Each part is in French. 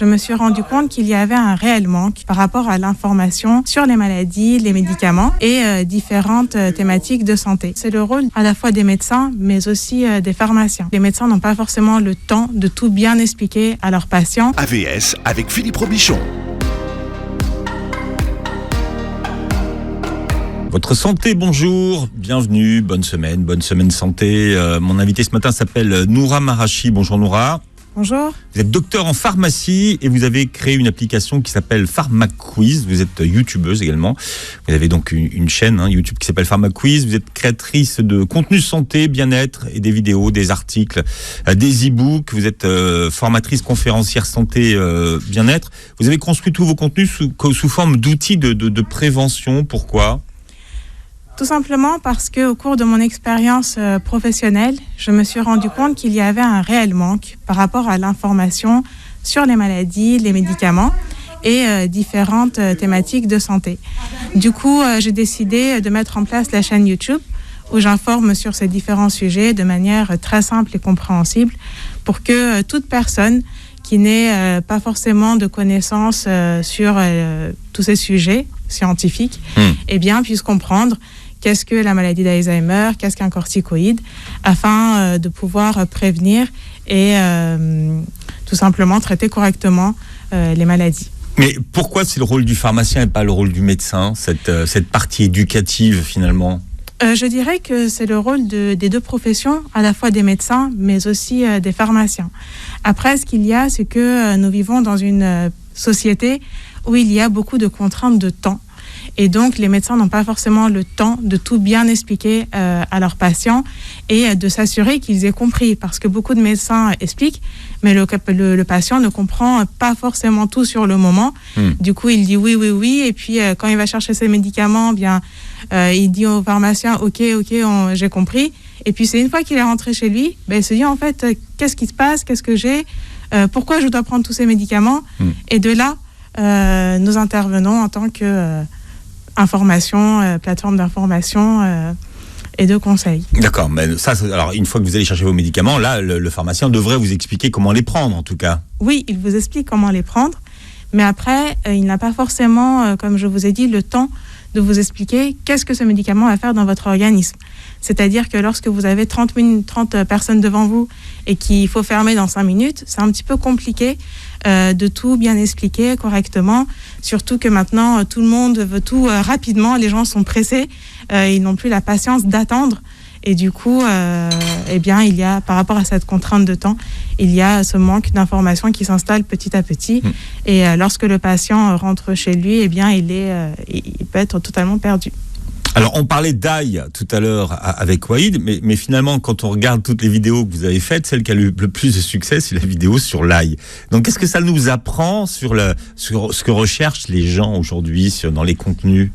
je me suis rendu compte qu'il y avait un réel manque par rapport à l'information sur les maladies, les médicaments et différentes thématiques de santé. C'est le rôle à la fois des médecins, mais aussi des pharmaciens. Les médecins n'ont pas forcément le temps de tout bien expliquer à leurs patients. AVS avec Philippe Robichon. Votre santé, bonjour, bienvenue, bonne semaine santé. Mon invité ce matin s'appelle Noura Marachi. Bonjour Noura. Bonjour. Vous êtes docteur en pharmacie et vous avez créé une application qui s'appelle PharmaQuiz. Vous êtes youtubeuse également. Vous avez donc une chaîne YouTube qui s'appelle PharmaQuiz. Vous êtes créatrice de contenu santé, bien-être et des vidéos, des articles, des e-books. Vous êtes formatrice, conférencière santé, bien-être. Vous avez construit tous vos contenus sous forme d'outils de prévention. Pourquoi ? Tout simplement parce qu'au cours de mon expérience professionnelle, je me suis rendu compte qu'il y avait un réel manque par rapport à l'information sur les maladies, les médicaments et différentes thématiques de santé. Du coup, j'ai décidé de mettre en place la chaîne YouTube où j'informe sur ces différents sujets de manière très simple et compréhensible pour que toute personne qui n'ait pas forcément de connaissances sur tous ces sujets scientifiques eh bien, puisse comprendre qu'est-ce que la maladie d'Alzheimer, qu'est-ce qu'un corticoïde, afin de pouvoir prévenir et tout simplement traiter correctement les maladies. Mais pourquoi c'est le rôle du pharmacien et pas le rôle du médecin, cette partie éducative finalement ? Je dirais que c'est le rôle des deux professions, à la fois des médecins, mais aussi des pharmaciens. Après, ce qu'il y a, c'est que nous vivons dans une société où il y a beaucoup de contraintes de temps. Et donc, les médecins n'ont pas forcément le temps de tout bien expliquer à leurs patients et de s'assurer qu'ils aient compris. Parce que beaucoup de médecins expliquent, mais le patient ne comprend pas forcément tout sur le moment. Du coup, il dit oui. Et puis, quand il va chercher ses médicaments, bien, il dit au pharmacien, OK, j'ai compris. Et puis, c'est une fois qu'il est rentré chez lui, il se dit, en fait, qu'est-ce qui se passe ? Qu'est-ce que j'ai ? Pourquoi je dois prendre tous ces médicaments ? Et de là, nous intervenons en tant que plateforme d'information et de conseil. D'accord, mais ça, alors une fois que vous allez chercher vos médicaments, là, le pharmacien devrait vous expliquer comment les prendre, en tout cas. Oui, il vous explique comment les prendre, mais après, il n'a pas forcément, comme je vous ai dit, le temps de vous expliquer qu'est-ce que ce médicament va faire dans votre organisme. C'est-à-dire que lorsque vous avez 30 personnes devant vous et qu'il faut fermer dans 5 minutes, c'est un petit peu compliqué de tout bien expliquer correctement, surtout que maintenant tout le monde veut tout rapidement, les gens sont pressés, ils n'ont plus la patience d'attendre et du coup eh bien il y a, par rapport à cette contrainte de temps, il y a ce manque d'information qui s'installe petit à petit et lorsque le patient rentre chez lui, eh bien il peut être totalement perdu. Alors, on parlait d'ail tout à l'heure avec Waïd, mais finalement, quand on regarde toutes les vidéos que vous avez faites, celle qui a le plus de succès, c'est la vidéo sur l'ail. Donc, qu'est-ce que ça nous apprend sur ce que recherchent les gens aujourd'hui dans les contenus ?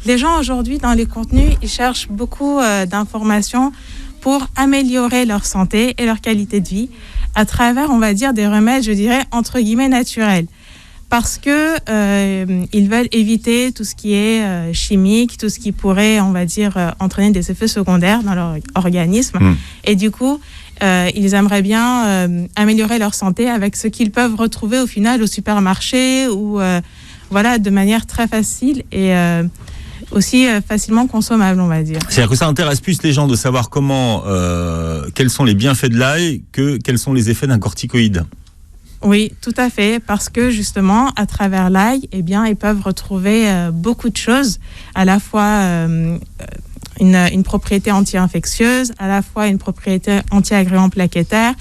Les gens aujourd'hui, dans les contenus, ils cherchent beaucoup d'informations pour améliorer leur santé et leur qualité de vie à travers, on va dire, des remèdes, je dirais, entre guillemets, naturels. Parce que ils veulent éviter tout ce qui est chimique, tout ce qui pourrait, on va dire, entraîner des effets secondaires dans leur organisme. Et du coup, ils aimeraient bien améliorer leur santé avec ce qu'ils peuvent retrouver au final au supermarché ou voilà, de manière très facile et aussi facilement consommable, on va dire. C'est-à-dire que ça intéresse plus les gens de savoir quels sont les bienfaits de l'ail que quels sont les effets d'un corticoïde. Oui, tout à fait, parce que justement, à travers l'ail, eh bien, ils peuvent retrouver beaucoup de choses, à la fois une propriété anti-infectieuse, à la fois une propriété anti-agrément plaquettaire,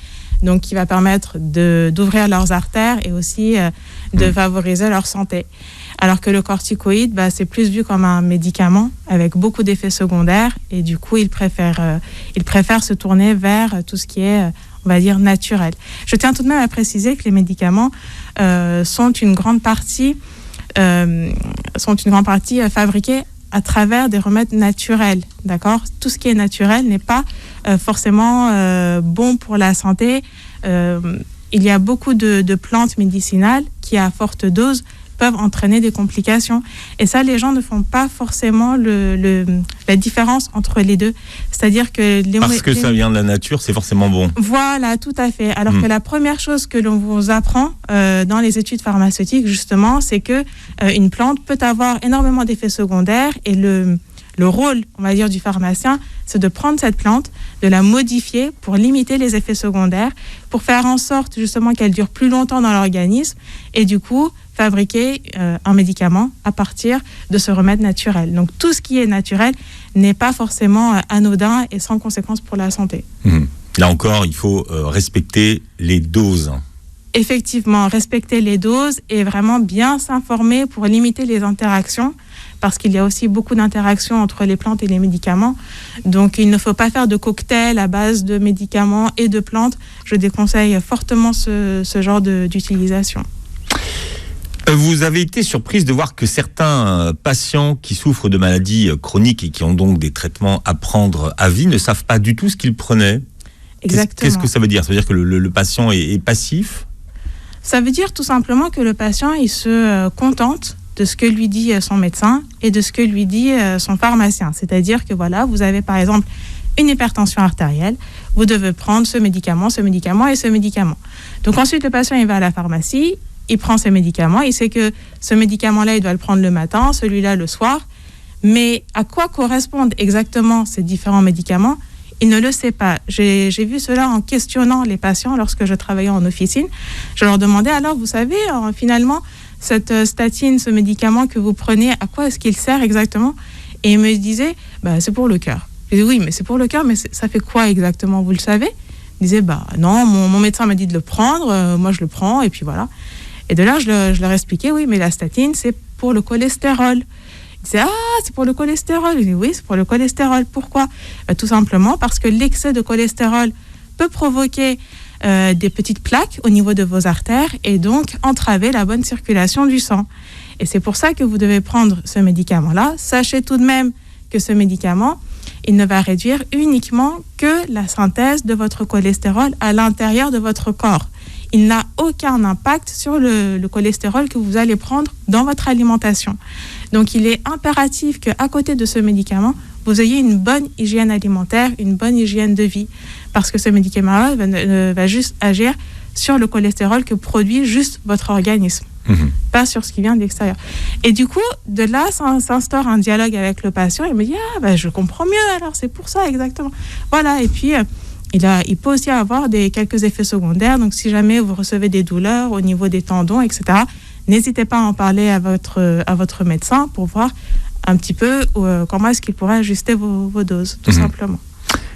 donc qui va permettre d'ouvrir leurs artères et aussi de favoriser leur santé. Alors que le corticoïde, c'est plus vu comme un médicament avec beaucoup d'effets secondaires et du coup, ils préfèrent se tourner vers tout ce qui est, on va dire, naturel. Je tiens tout de même à préciser que les médicaments sont une grande partie fabriqués à travers des remèdes naturels, d'accord ? Tout ce qui est naturel n'est pas forcément bon pour la santé. Il y a beaucoup de plantes médicinales qui, à forte dose, peuvent entraîner des complications. Et ça, les gens ne font pas forcément la différence entre les deux. C'est-à-dire que parce que ça vient de la nature, c'est forcément bon. Voilà, tout à fait. Alors que la première chose que l'on vous apprend dans les études pharmaceutiques, justement, c'est que une plante peut avoir énormément d'effets secondaires et le rôle, on va dire, du pharmacien, c'est de prendre cette plante, de la modifier pour limiter les effets secondaires, pour faire en sorte justement qu'elle dure plus longtemps dans l'organisme et du coup fabriquer un médicament à partir de ce remède naturel. Donc tout ce qui est naturel n'est pas forcément anodin et sans conséquence pour la santé. Là encore, il faut respecter les doses. Effectivement, respecter les doses et vraiment bien s'informer pour limiter les interactions, parce qu'il y a aussi beaucoup d'interactions entre les plantes et les médicaments. Donc, il ne faut pas faire de cocktail à base de médicaments et de plantes. Je déconseille fortement ce genre d'utilisation. Vous avez été surprise de voir que certains patients qui souffrent de maladies chroniques et qui ont donc des traitements à prendre à vie ne savent pas du tout ce qu'ils prenaient. Exactement. Qu'est-ce que ça veut dire ? Ça veut dire que le patient est passif ? Ça veut dire tout simplement que le patient, il se contente de ce que lui dit son médecin et de ce que lui dit son pharmacien. C'est-à-dire que voilà, vous avez par exemple une hypertension artérielle, vous devez prendre ce médicament et ce médicament. Donc ensuite, le patient, il va à la pharmacie, il prend ses médicaments, il sait que ce médicament-là, il doit le prendre le matin, celui-là le soir. Mais à quoi correspondent exactement ces différents médicaments ? Il ne le sait pas. J'ai vu cela en questionnant les patients lorsque je travaillais en officine. Je leur demandais, alors, vous savez, finalement, cette statine, ce médicament que vous prenez, à quoi est-ce qu'il sert exactement ? Et ils me disaient, c'est pour le cœur. Je disais, oui, mais c'est pour le cœur, mais ça fait quoi exactement ? Vous le savez ? Ils disaient, non, mon médecin m'a dit de le prendre, moi je le prends, et puis voilà. Et de là, je leur expliquais, oui, mais la statine, c'est pour le cholestérol. C'est c'est pour le cholestérol. Je dis, oui, c'est pour le cholestérol. Pourquoi ? Tout simplement parce que l'excès de cholestérol peut provoquer des petites plaques au niveau de vos artères et donc entraver la bonne circulation du sang. Et c'est pour ça que vous devez prendre ce médicament-là. Sachez tout de même que ce médicament, il ne va réduire uniquement que la synthèse de votre cholestérol à l'intérieur de votre corps. Il n'a aucun impact sur le cholestérol que vous allez prendre dans votre alimentation. Donc, il est impératif qu'à côté de ce médicament, vous ayez une bonne hygiène alimentaire, une bonne hygiène de vie, parce que ce médicament-là va juste agir sur le cholestérol que produit juste votre organisme, pas sur ce qui vient de l'extérieur. Et du coup, de là, s'instaure un dialogue avec le patient. Il me dit, je comprends mieux, alors c'est pour ça exactement. Voilà, et puis... Il peut aussi avoir quelques effets secondaires. Donc, si jamais vous recevez des douleurs au niveau des tendons, etc., n'hésitez pas à en parler à votre médecin pour voir un petit peu comment est-ce qu'il pourrait ajuster vos doses, tout simplement.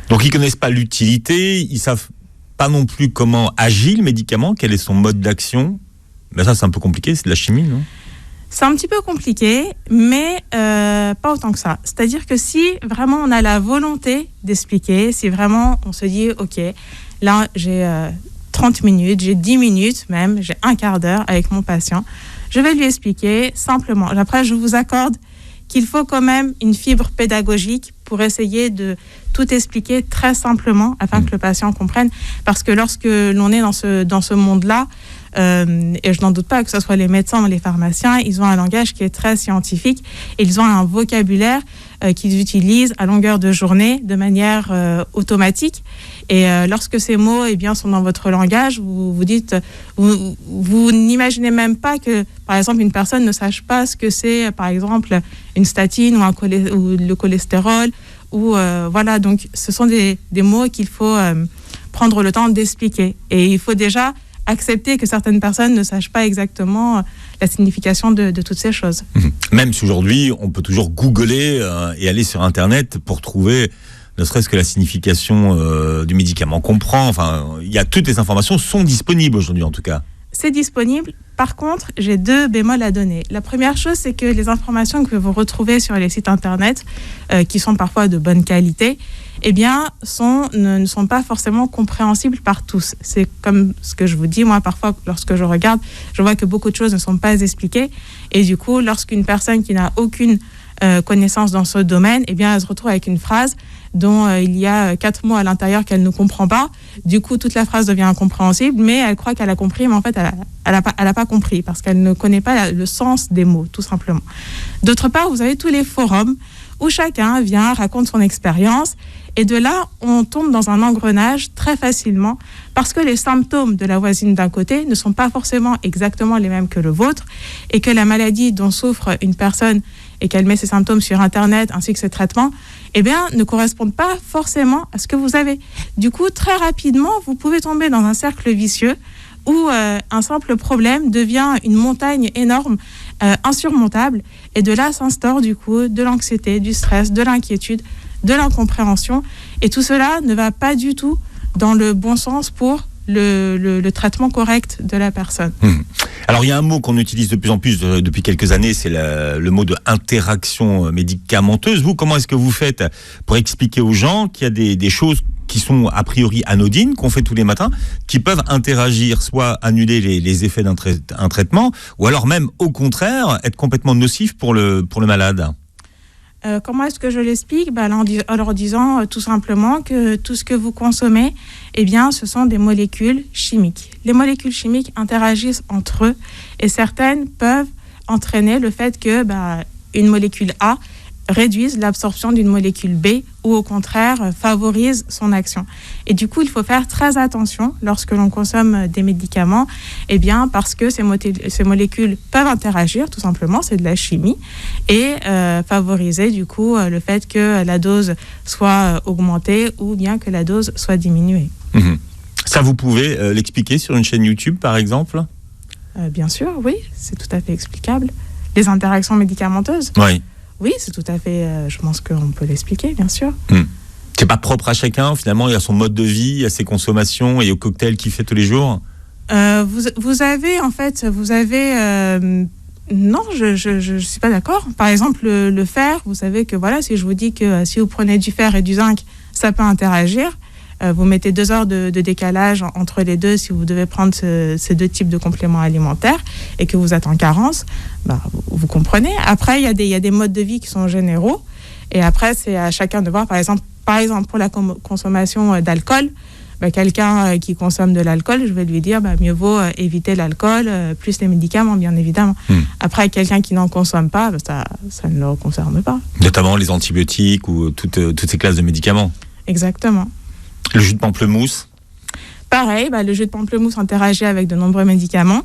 Donc, ils ne connaissent pas l'utilité, ils ne savent pas non plus comment agit le médicament, quel est son mode d'action. Ça, c'est un peu compliqué, c'est de la chimie, non ? C'est un petit peu compliqué, mais pas autant que ça. C'est-à-dire que si vraiment on a la volonté d'expliquer, si vraiment on se dit, OK, là j'ai 30 minutes, j'ai 10 minutes même, j'ai un quart d'heure avec mon patient, je vais lui expliquer simplement. Après, je vous accorde qu'il faut quand même une fibre pédagogique pour essayer de tout expliquer très simplement afin que le patient comprenne. Parce que lorsque l'on est dans ce monde-là, et je n'en doute pas que ce soit les médecins ou les pharmaciens, ils ont un langage qui est très scientifique et ils ont un vocabulaire qu'ils utilisent à longueur de journée de manière automatique. Et lorsque ces mots sont dans votre langage, vous dites, vous n'imaginez même pas que, par exemple, une personne ne sache pas ce que c'est, par exemple, une statine ou le cholestérol. Voilà, donc ce sont des mots qu'il faut prendre le temps d'expliquer. Et il faut déjà accepter que certaines personnes ne sachent pas exactement la signification de toutes ces choses. Même si aujourd'hui, on peut toujours googler et aller sur Internet pour trouver ne serait-ce que la signification du médicament qu'on prend. Enfin, toutes les informations sont disponibles aujourd'hui, en tout cas. C'est disponible. Par contre, j'ai 2 bémols à donner. La première chose, c'est que les informations que vous retrouvez sur les sites Internet, qui sont parfois de bonne qualité, ne sont pas forcément compréhensibles par tous. C'est comme ce que je vous dis, moi, parfois, lorsque je regarde, je vois que beaucoup de choses ne sont pas expliquées. Et du coup, lorsqu'une personne qui n'a aucune connaissances dans ce domaine, eh bien, elle se retrouve avec une phrase dont il y a 4 mots à l'intérieur qu'elle ne comprend pas. Du coup, toute la phrase devient incompréhensible, mais elle croit qu'elle a compris, mais en fait, elle a pas compris parce qu'elle ne connaît pas le sens des mots, tout simplement. D'autre part, vous avez tous les forums où chacun vient, raconte son expérience. Et de là, on tombe dans un engrenage très facilement parce que les symptômes de la voisine d'un côté ne sont pas forcément exactement les mêmes que le vôtre et que la maladie dont souffre une personne et qu'elle met ses symptômes sur Internet ainsi que ses traitements, eh bien, ne correspondent pas forcément à ce que vous avez. Du coup, très rapidement, vous pouvez tomber dans un cercle vicieux où un simple problème devient une montagne énorme, insurmontable, et de là s'instaure du coup de l'anxiété, du stress, de l'inquiétude, de l'incompréhension, et tout cela ne va pas du tout dans le bon sens pour le traitement correct de la personne. Alors il y a un mot qu'on utilise de plus en plus depuis quelques années, c'est le mot de interaction médicamenteuse. Vous, comment est-ce que vous faites pour expliquer aux gens qu'il y a des choses qui sont a priori anodines, qu'on fait tous les matins, qui peuvent interagir, soit annuler les effets d'un traitement, ou alors même au contraire être complètement nocifs pour le malade? Comment est-ce que je l'explique? En leur disant tout simplement que tout ce que vous consommez, eh bien, ce sont des molécules chimiques. Les molécules chimiques interagissent entre eux et certaines peuvent entraîner le fait que une molécule A réduise l'absorption d'une molécule B ou au contraire favorise son action. Et du coup, il faut faire très attention lorsque l'on consomme des médicaments, eh bien, parce que ces molécules peuvent interagir, tout simplement, c'est de la chimie, et favoriser du coup le fait que la dose soit augmentée ou bien que la dose soit diminuée. Ça, vous pouvez l'expliquer sur une chaîne YouTube, par exemple? Bien sûr, oui, c'est tout à fait explicable. Les interactions médicamenteuses? Oui. Oui, c'est tout à fait, je pense qu'on peut l'expliquer, bien sûr. C'est pas propre à chacun, finalement, il y a son mode de vie, il y a ses consommations, et au cocktail qu'il fait tous les jours? Vous avez, non, je suis pas d'accord. Par exemple, le fer, vous savez que voilà, si je vous dis que si vous prenez du fer et du zinc, ça peut interagir. Vous mettez 2 heures de décalage entre les deux si vous devez prendre ces 2 types de compléments alimentaires et que vous êtes en carence, vous comprenez. Après, il y a des modes de vie qui sont généraux et après, c'est à chacun de voir. Par exemple pour la consommation d'alcool, quelqu'un qui consomme de l'alcool, je vais lui dire mieux vaut éviter l'alcool plus les médicaments, bien évidemment. Après, quelqu'un qui n'en consomme pas, ça ne le concerne pas. Notamment les antibiotiques ou toutes ces classes de médicaments. Exactement. Le jus de pamplemousse? Pareil, le jus de pamplemousse interagit avec de nombreux médicaments,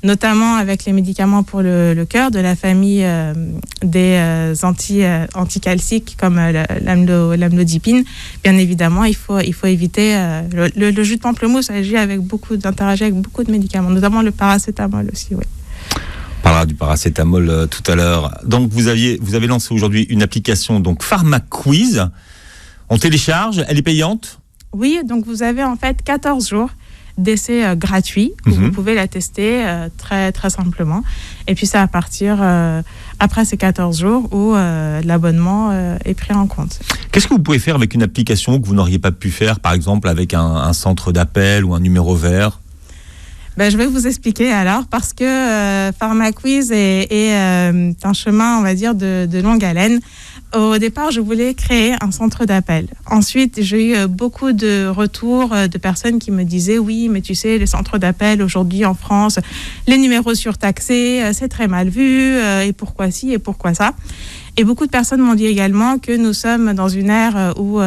notamment avec les médicaments pour le cœur de la famille des anticalciques comme l'amlodipine. Bien évidemment, il faut éviter. Le jus de pamplemousse interagit avec beaucoup de médicaments, notamment le paracétamol aussi, oui. On parlera du paracétamol tout à l'heure. Donc vous avez lancé aujourd'hui une application, donc PharmaQuiz. On télécharge, elle est payante? Oui, donc vous avez en fait 14 jours d'essai gratuit où vous pouvez la tester très, très simplement. Et puis c'est à partir, après ces 14 jours, où l'abonnement est pris en compte. Qu'est-ce que vous pouvez faire avec une application que vous n'auriez pas pu faire, par exemple avec un centre d'appel ou un numéro vert? Je vais vous expliquer alors, parce que PharmaQuiz est un chemin, on va dire, de longue haleine. Au départ, je voulais créer un centre d'appel. Ensuite, j'ai eu beaucoup de retours de personnes qui me disaient « Oui, mais tu sais, les centres d'appel aujourd'hui en France, les numéros surtaxés, c'est très mal vu, et pourquoi ci, et pourquoi ça ?» Et beaucoup de personnes m'ont dit également que nous sommes dans une ère où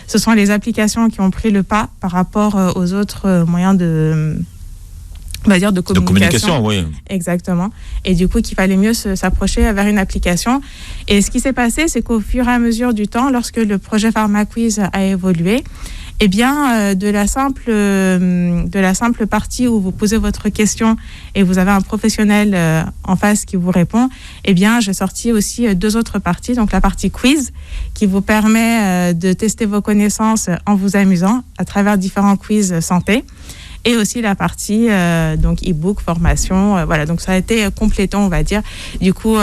ce sont les applications qui ont pris le pas par rapport aux autres moyens de communication, oui. Exactement. Et du coup, qu'il fallait mieux s'approcher vers une application. Et ce qui s'est passé, c'est qu'au fur et à mesure du temps, lorsque le projet PharmaQuiz a évolué, eh bien, de la simple partie où vous posez votre question et vous avez un professionnel en face qui vous répond, eh bien, j'ai sorti aussi 2 autres parties. Donc, la partie quiz qui vous permet de tester vos connaissances en vous amusant à travers différents quiz santé. Et aussi la partie donc e-book, formation, voilà. Donc ça a été complétant, on va dire. Du coup,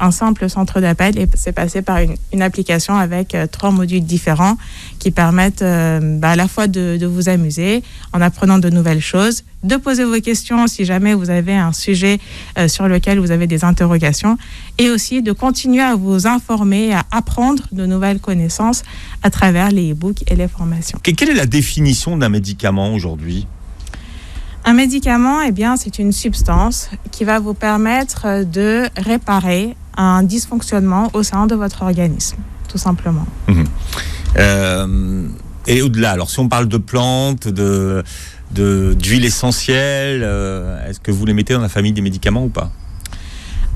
un simple centre d'appel, et c'est passé par une application avec 3 modules différents qui permettent à la fois de vous amuser en apprenant de nouvelles choses, de poser vos questions si jamais vous avez un sujet sur lequel vous avez des interrogations, et aussi de continuer à vous informer, à apprendre de nouvelles connaissances à travers les e-books et les formations. Quelle est la définition d'un médicament aujourd'hui ? Un médicament, c'est une substance qui va vous permettre de réparer un dysfonctionnement au sein de votre organisme, tout simplement. Et au-delà, alors si on parle de plantes, d'huile essentielle, est-ce que vous les mettez dans la famille des médicaments ou pas ?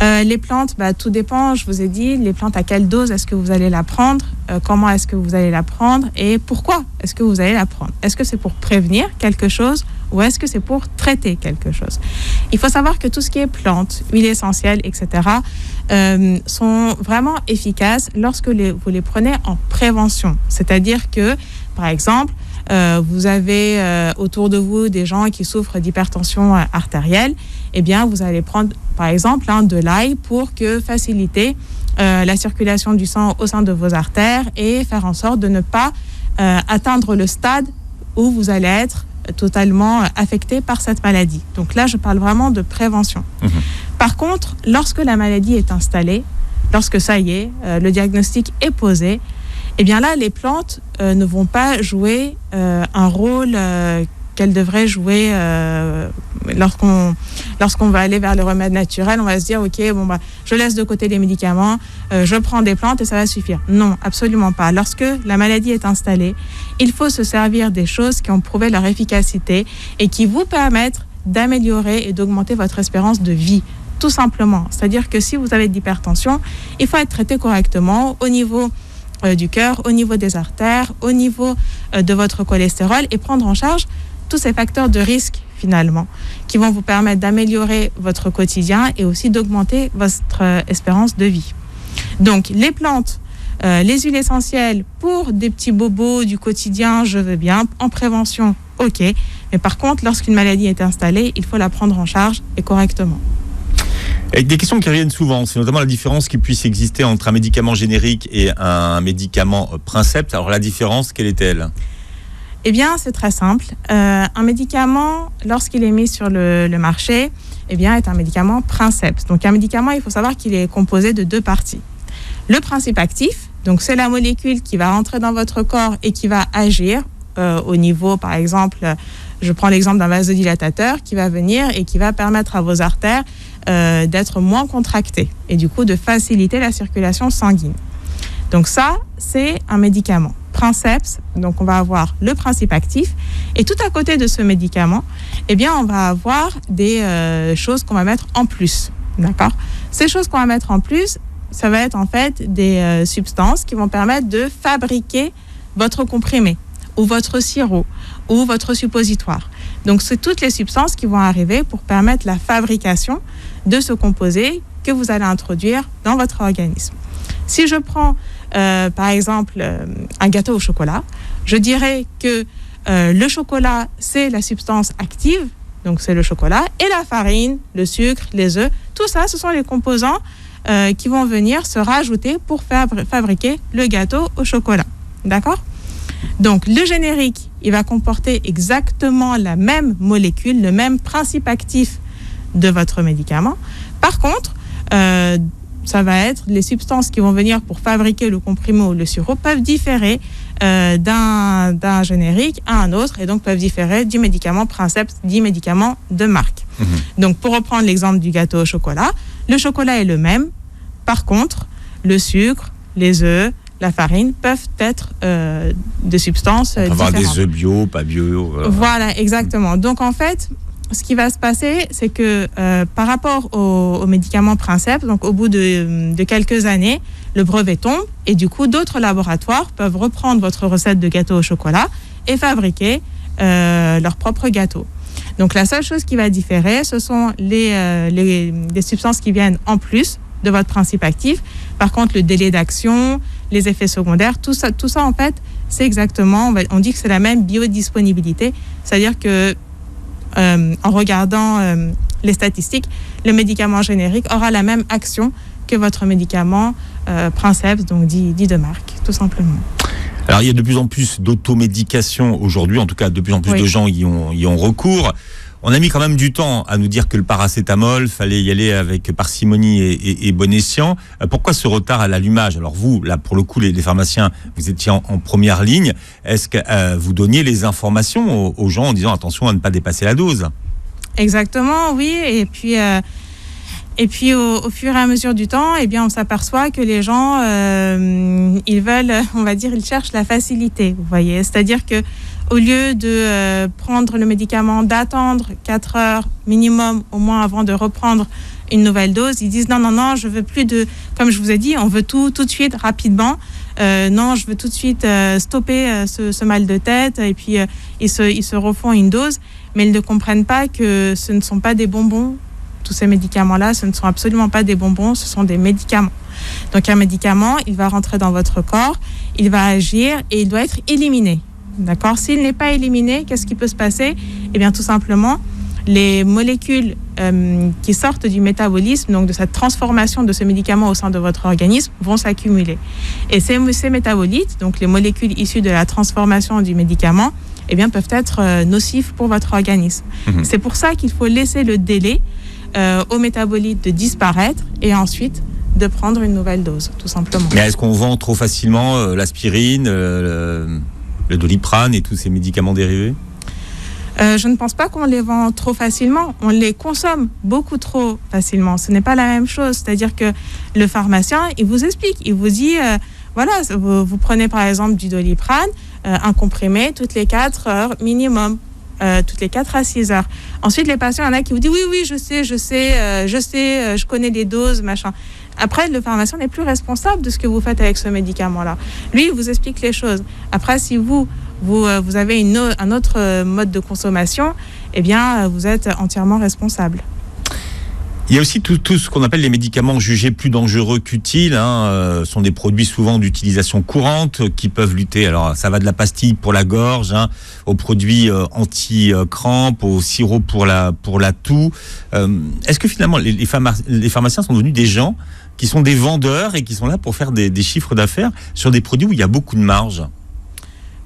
Les plantes, tout dépend, je vous ai dit, les plantes à quelle dose est-ce que vous allez la prendre, comment est-ce que vous allez la prendre et pourquoi est-ce que vous allez la prendre. Est-ce que c'est pour prévenir quelque chose ou est-ce que c'est pour traiter quelque chose? Il faut savoir que tout ce qui est plantes, huiles essentielles, etc., sont vraiment efficaces lorsque vous les prenez en prévention. C'est-à-dire que, par exemple, vous avez autour de vous des gens qui souffrent d'hypertension artérielle, vous allez prendre, par exemple, de l'ail pour faciliter la circulation du sang au sein de vos artères et faire en sorte de ne pas atteindre le stade où vous allez être totalement affecté par cette maladie. Donc là, je parle vraiment de prévention. Par contre, lorsque la maladie est installée, lorsque ça y est, le diagnostic est posé, là, les plantes ne vont pas jouer un rôle qu'elles devraient jouer lorsqu'on va aller vers les remèdes naturels. On va se dire, OK, je laisse de côté les médicaments, je prends des plantes et ça va suffire. Non, absolument pas. Lorsque la maladie est installée, il faut se servir des choses qui ont prouvé leur efficacité et qui vous permettent d'améliorer et d'augmenter votre espérance de vie, tout simplement. C'est-à-dire que si vous avez de l'hypertension, il faut être traité correctement au niveau du cœur, au niveau des artères, au niveau de votre cholestérol et prendre en charge tous ces facteurs de risque finalement qui vont vous permettre d'améliorer votre quotidien et aussi d'augmenter votre espérance de vie. Donc les plantes, les huiles essentielles pour des petits bobos du quotidien, je veux bien, en prévention, OK, mais par contre lorsqu'une maladie est installée, il faut la prendre en charge et correctement. Et des questions qui reviennent souvent, c'est notamment la différence qui puisse exister entre un médicament générique et un médicament princeps. Alors la différence, quelle est-elle ? C'est très simple. Un médicament, lorsqu'il est mis sur le marché, est un médicament princeps. Donc un médicament, il faut savoir qu'il est composé de 2 parties. Le principe actif, donc c'est la molécule qui va entrer dans votre corps et qui va agir au niveau, par exemple, je prends l'exemple d'un vasodilatateur qui va venir et qui va permettre à vos artères d'être moins contractées et du coup de faciliter la circulation sanguine. Donc ça, c'est un médicament princeps. Donc on va avoir le principe actif et tout à côté de ce médicament, on va avoir des choses qu'on va mettre en plus. D'accord ? Ces choses qu'on va mettre en plus, ça va être en fait des substances qui vont permettre de fabriquer votre comprimé ou votre sirop ou votre suppositoire. Donc c'est toutes les substances qui vont arriver pour permettre la fabrication de ce composé que vous allez introduire dans votre organisme. Si je prends par exemple un gâteau au chocolat, je dirais que le chocolat c'est la substance active, donc c'est le chocolat, et la farine, le sucre, les œufs, tout ça ce sont les composants qui vont venir se rajouter pour fabriquer le gâteau au chocolat. D'accord ? Donc le générique, il va comporter exactement la même molécule, le même principe actif de votre médicament. Par contre, ça va être les substances qui vont venir pour fabriquer le comprimé ou le sirop peuvent différer d'un générique à un autre et donc peuvent différer du médicament princeps, du médicament de marque. Donc pour reprendre l'exemple du gâteau au chocolat, le chocolat est le même. Par contre, le sucre, les œufs, la farine peuvent être des substances différentes. On peut avoir des œufs bio, pas bio. Voilà, exactement. Donc en fait, ce qui va se passer, c'est que par rapport aux médicaments princeps, donc au bout de quelques années, le brevet tombe et du coup, d'autres laboratoires peuvent reprendre votre recette de gâteau au chocolat et fabriquer leur propre gâteau. Donc la seule chose qui va différer, ce sont les substances qui viennent en plus de votre principe actif. Par contre, le délai d'action, les effets secondaires, tout ça en fait, c'est exactement, on dit que c'est la même biodisponibilité, c'est-à-dire que en regardant les statistiques, le médicament générique aura la même action que votre médicament Princeps, donc dit de marque, tout simplement. Alors, il y a de plus en plus d'automédication aujourd'hui, en tout cas, de plus en plus de gens y ont recours. On a mis quand même du temps à nous dire que le paracétamol, fallait y aller avec parcimonie et bon escient. Pourquoi ce retard à l'allumage ? Alors vous, là, pour le coup, les pharmaciens, vous étiez en première ligne. Est-ce que vous donniez les informations aux gens en disant attention à ne pas dépasser la dose ? Exactement, oui. Et puis au fur et à mesure du temps, eh bien, on s'aperçoit que les gens, ils veulent, on va dire, ils cherchent la facilité. Vous voyez, c'est-à-dire que au lieu de prendre le médicament, d'attendre 4 heures minimum au moins avant de reprendre une nouvelle dose, ils disent non, je veux plus de, comme je vous ai dit, on veut tout de suite, rapidement. Non, je veux tout de suite stopper ce mal de tête. Et puis ils se refont une dose, mais ils ne comprennent pas que ce ne sont pas des bonbons. Tous ces médicaments-là, ce ne sont absolument pas des bonbons, ce sont des médicaments. Donc un médicament, il va rentrer dans votre corps, il va agir et il doit être éliminé. D'accord ? S'il n'est pas éliminé, qu'est-ce qui peut se passer ? Eh bien, tout simplement, les molécules qui sortent du métabolisme, donc de cette transformation de ce médicament au sein de votre organisme, vont s'accumuler. Et ces métabolites, donc les molécules issues de la transformation du médicament, eh bien, peuvent être nocifs pour votre organisme. C'est pour ça qu'il faut laisser le délai aux métabolites de disparaître et ensuite de prendre une nouvelle dose, tout simplement. Mais est-ce qu'on vend trop facilement l'aspirine, le Doliprane et tous ces médicaments dérivés ? Je ne pense pas qu'on les vend trop facilement. On les consomme beaucoup trop facilement. Ce n'est pas la même chose. C'est-à-dire que le pharmacien, il vous explique, il vous dit, voilà, vous prenez par exemple du Doliprane, un comprimé toutes les 4 heures minimum. Toutes les 4 à 6 heures. Ensuite, les patients, il y en a qui vous disent oui, je sais, je connais les doses, machin. Après, le pharmacien n'est plus responsable de ce que vous faites avec ce médicament-là. Lui, il vous explique les choses. Après, si vous avez un autre mode de consommation, eh bien, vous êtes entièrement responsable. Il y a aussi tout ce qu'on appelle les médicaments jugés plus dangereux qu'utiles. Sont des produits souvent d'utilisation courante qui peuvent lutter. Alors, ça va de la pastille pour la gorge, aux produits anti-crampes, au sirop pour la toux. Est-ce que finalement, les pharmaciens sont devenus des gens qui sont des vendeurs et qui sont là pour faire des chiffres d'affaires sur des produits où il y a beaucoup de marge ?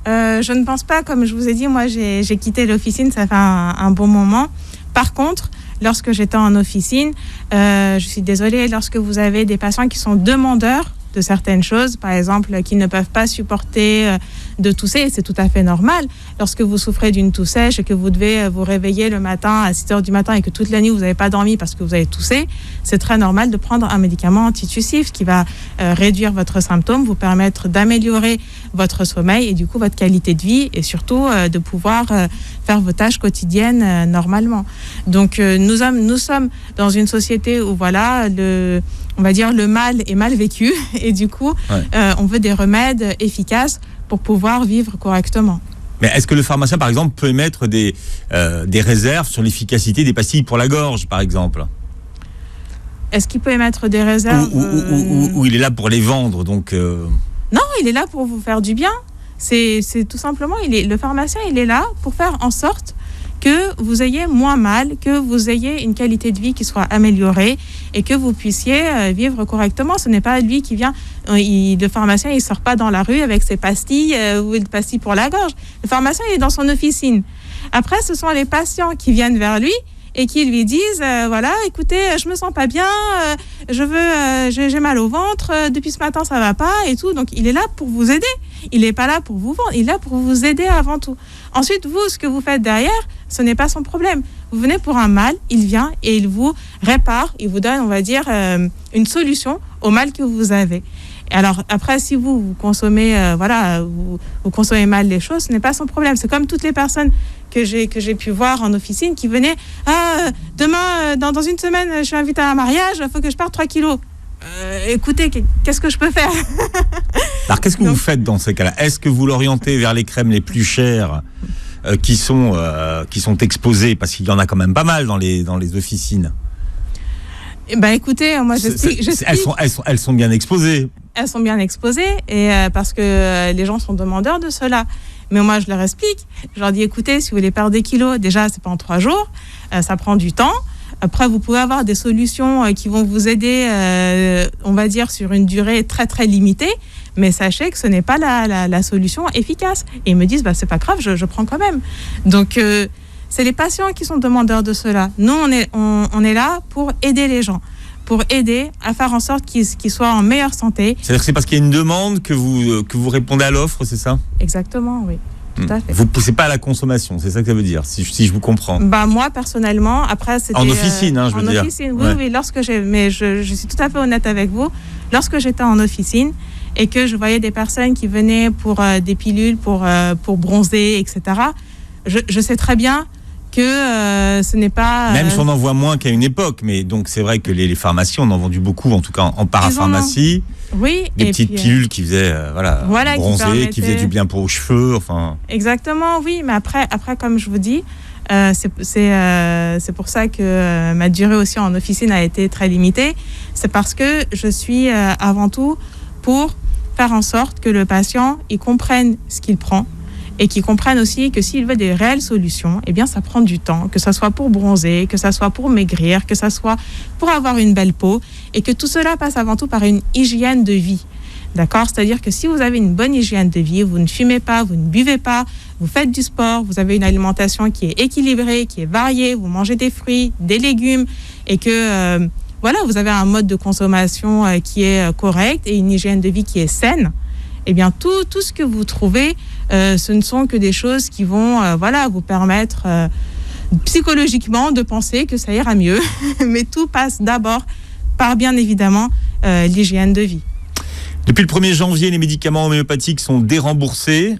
Je ne pense pas. Comme je vous ai dit, moi, j'ai quitté l'officine, ça fait un bon moment. Par contre, lorsque j'étais en officine, je suis désolée, lorsque vous avez des patients qui sont demandeurs de certaines choses, par exemple, qui ne peuvent pas supporter de tousser, c'est tout à fait normal. Lorsque vous souffrez d'une toux sèche et que vous devez vous réveiller le matin à 6 heures du matin et que toute la nuit vous n'avez pas dormi parce que vous avez toussé, c'est très normal de prendre un médicament antitussif qui va réduire votre symptôme, vous permettre d'améliorer votre sommeil et du coup votre qualité de vie et surtout de pouvoir faire vos tâches quotidiennes normalement. Donc nous sommes dans une société où voilà, on va dire le mal est mal vécu et du coup on veut des remèdes efficaces pour pouvoir vivre correctement. Mais est-ce que le pharmacien, par exemple, peut émettre des réserves sur l'efficacité des pastilles pour la gorge, par exemple ? Est-ce qu'il peut émettre des réserves ou il est là pour les vendre, donc Non, il est là pour vous faire du bien. C'est tout simplement, le pharmacien, il est là pour faire en sorte que vous ayez moins mal, que vous ayez une qualité de vie qui soit améliorée et que vous puissiez vivre correctement. Ce n'est pas lui qui vient, le pharmacien, il ne sort pas dans la rue avec ses pastilles ou une pastille pour la gorge. Le pharmacien, il est dans son officine. Après, ce sont les patients qui viennent vers lui et qui lui disent, voilà, écoutez, je me sens pas bien, j'ai mal au ventre, depuis ce matin, ça va pas et tout. Donc, il est là pour vous aider. Il n'est pas là pour vous vendre, il est là pour vous aider avant tout. Ensuite, vous, ce que vous faites derrière, ce n'est pas son problème. Vous venez pour un mal, il vient et il vous répare, il vous donne, on va dire, une solution au mal que vous avez. Et alors, après, si vous consommez, vous consommez mal les choses, ce n'est pas son problème. C'est comme toutes les personnes que j'ai pu voir en officine qui venaient, demain, dans une semaine, je suis invitée à un mariage, il faut que je perde 3 kilos. Écoutez, qu'est-ce que je peux faire ? Alors, qu'est-ce que vous faites dans ces cas-là ? Est-ce que vous l'orientez vers les crèmes les plus chères qui sont exposées, parce qu'il y en a quand même pas mal dans les officines ? Écoutez, moi j'explique. Elles sont bien exposées. Elles sont bien exposées et parce que les gens sont demandeurs de cela. Mais moi je leur explique. Je leur dis écoutez, si vous voulez perdre des kilos, déjà c'est pas en 3 jours, ça prend du temps. Après, vous pouvez avoir des solutions qui vont vous aider, on va dire, sur une durée très, très limitée. Mais sachez que ce n'est pas la solution efficace. Et ils me disent, c'est pas grave, je prends quand même. Donc, c'est les patients qui sont demandeurs de cela. Nous, on est là pour aider les gens, pour aider à faire en sorte qu'ils soient en meilleure santé. C'est-à-dire que c'est parce qu'il y a une demande que vous répondez à l'offre, c'est ça ? Exactement, oui. Tout à fait. Vous ne poussez pas à la consommation, c'est ça que ça veut dire, si je vous comprends. Moi, personnellement, après, c'était... En officine, je veux dire. En officine, oui, oui. Mais je suis tout à fait honnête avec vous. Lorsque j'étais en officine et que je voyais des personnes qui venaient pour des pilules, pour bronzer, etc., je sais très bien que ce n'est pas... Même si on en voit moins qu'à une époque, mais donc c'est vrai que les pharmacies, on en a vendu beaucoup, en tout cas en parapharmacie. Oui. Des petites pilules qui faisaient bronzer, qui faisaient du bien pour aux cheveux. Enfin. Exactement, oui. Mais après, comme je vous dis, c'est pour ça que ma durée aussi en officine a été très limitée. C'est parce que je suis avant tout pour faire en sorte que le patient il comprenne ce qu'il prend et qu'il comprenne aussi que s'il veut des réelles solutions, eh bien ça prend du temps, que ça soit pour bronzer, que ça soit pour maigrir, que ça soit pour avoir une belle peau, et que tout cela passe avant tout par une hygiène de vie. D'accord ? C'est-à-dire que si vous avez une bonne hygiène de vie, vous ne fumez pas, vous ne buvez pas, vous faites du sport, vous avez une alimentation qui est équilibrée, qui est variée, vous mangez des fruits, des légumes, et que vous avez un mode de consommation qui est correct et une hygiène de vie qui est saine, eh bien tout ce que vous trouvez, ce ne sont que des choses qui vont vous permettre psychologiquement de penser que ça ira mieux. Mais tout passe d'abord par, bien évidemment, l'hygiène de vie. Depuis le 1er janvier, les médicaments homéopathiques sont déremboursés.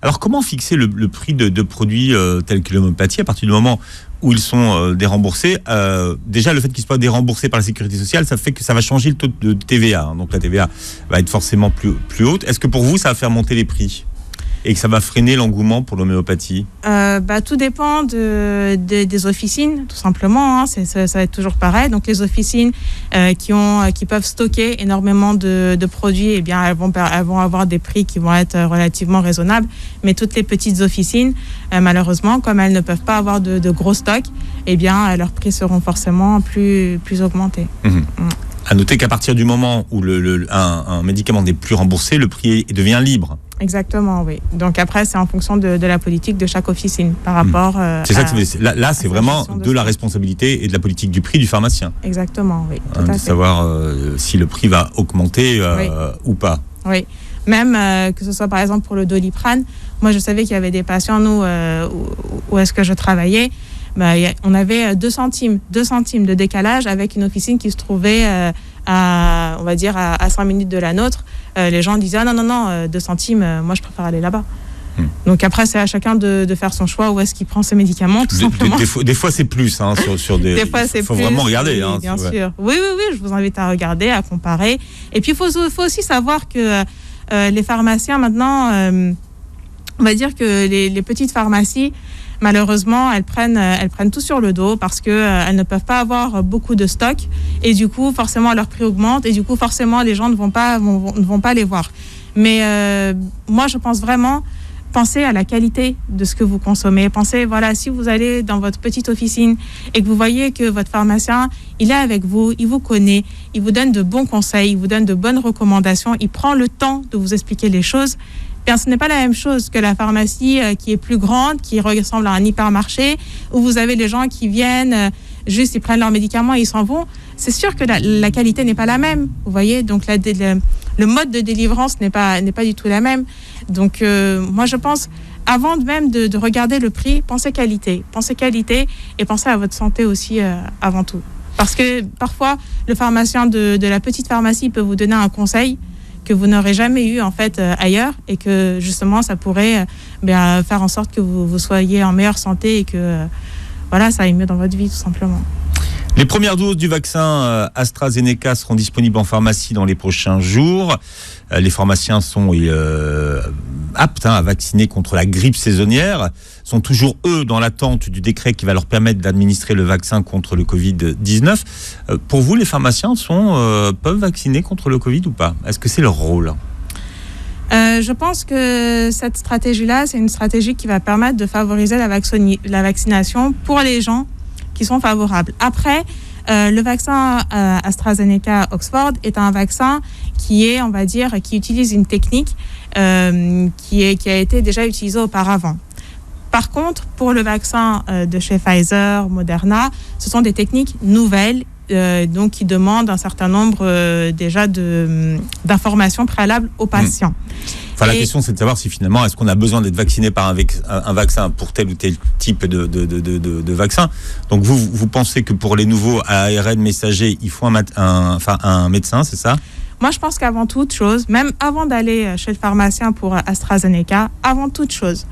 Alors, comment fixer le prix de produits tels que l'homéopathie à partir du moment où ils sont déremboursés? Déjà, le fait qu'ils soient déremboursés par la Sécurité sociale, ça fait que ça va changer le taux de TVA. Donc, la TVA va être forcément plus haute. Est-ce que pour vous, ça va faire monter les prix et que ça va freiner l'engouement pour l'homéopathie? Tout dépend des officines, tout simplement. Ça va être toujours pareil. Donc, les officines qui peuvent stocker énormément de produits, eh bien, elles vont avoir des prix qui vont être relativement raisonnables. Mais toutes les petites officines, malheureusement, comme elles ne peuvent pas avoir de gros stocks, eh bien, leurs prix seront forcément plus augmentés. À noter qu'à partir du moment où un médicament n'est plus remboursé, le prix devient libre. Exactement, oui. Donc après, c'est en fonction de la politique de chaque officine par rapport c'est ça que là, c'est vraiment de la responsabilité et de la politique du prix du pharmacien. Exactement, oui. Tout à de fait. savoir si le prix va augmenter ou pas. Oui. Même que ce soit par exemple pour le Doliprane, moi je savais qu'il y avait des patients, nous, où est-ce que je travaillais, on avait 2 centimes de décalage avec une officine qui se trouvait à 5 minutes de la nôtre. Les gens disaient non, 2 centimes, moi je préfère aller là-bas. Donc après, c'est à chacun de faire son choix où est-ce qu'il prend ses médecaments, tout simplement. Des fois, c'est plus sur des. Des fois, c'est faut plus. vraiment regarder. Oui, bien sûr. Oui, je vous invite à regarder, à comparer. Et puis, il faut aussi savoir que les pharmaciens, maintenant, on va dire que les petites pharmacies, malheureusement, elles prennent tout sur le dos parce qu'elles ne peuvent pas avoir beaucoup de stock. Et du coup, forcément, leur prix augmente. Et du coup, forcément, les gens ne vont pas les voir. Mais moi, je pense vraiment... Pensez à la qualité de ce que vous consommez. Pensez, si vous allez dans votre petite officine et que vous voyez que votre pharmacien, il est avec vous, il vous connaît, il vous donne de bons conseils, il vous donne de bonnes recommandations, il prend le temps de vous expliquer les choses, bien, ce n'est pas la même chose que la pharmacie qui est plus grande, qui ressemble à un hypermarché, où vous avez les gens qui viennent, juste ils prennent leurs médicaments et ils s'en vont. C'est sûr que la qualité n'est pas la même, vous voyez, donc le mode de délivrance n'est pas du tout la même. Donc moi je pense, avant même de regarder le prix, pensez qualité et pensez à votre santé aussi avant tout. Parce que parfois le pharmacien de la petite pharmacie peut vous donner un conseil que vous n'aurez jamais eu en fait ailleurs, et que justement ça pourrait faire en sorte que vous soyez en meilleure santé et que ça aille mieux dans votre vie, tout simplement. Les premières doses du vaccin AstraZeneca seront disponibles en pharmacie dans les prochains jours. Les pharmaciens sont aptes à vacciner contre la grippe saisonnière, sont toujours, eux, dans l'attente du décret qui va leur permettre d'administrer le vaccin contre le Covid-19. Pour vous, les pharmaciens peuvent vacciner contre le Covid ou pas? Est-ce que c'est leur rôle? Je pense que cette stratégie-là, c'est une stratégie qui va permettre de favoriser la vaccination pour les gens qui sont favorables. Après, le vaccin AstraZeneca Oxford est un vaccin qui est, on va dire, qui utilise une technique qui a été déjà utilisée auparavant. Par contre, pour le vaccin de chez Pfizer, Moderna, ce sont des techniques nouvelles, donc qui demandent un certain nombre déjà d'informations préalables aux patients. Enfin, la question, c'est de savoir si finalement, est-ce qu'on a besoin d'être vacciné par un vaccin pour tel ou tel type de vaccin. Donc, vous pensez que pour les nouveaux ARN messagers, il faut un médecin, c'est ça ? Moi, je pense qu'avant toute chose, même avant d'aller chez le pharmacien pour AstraZeneca, avant toute chose,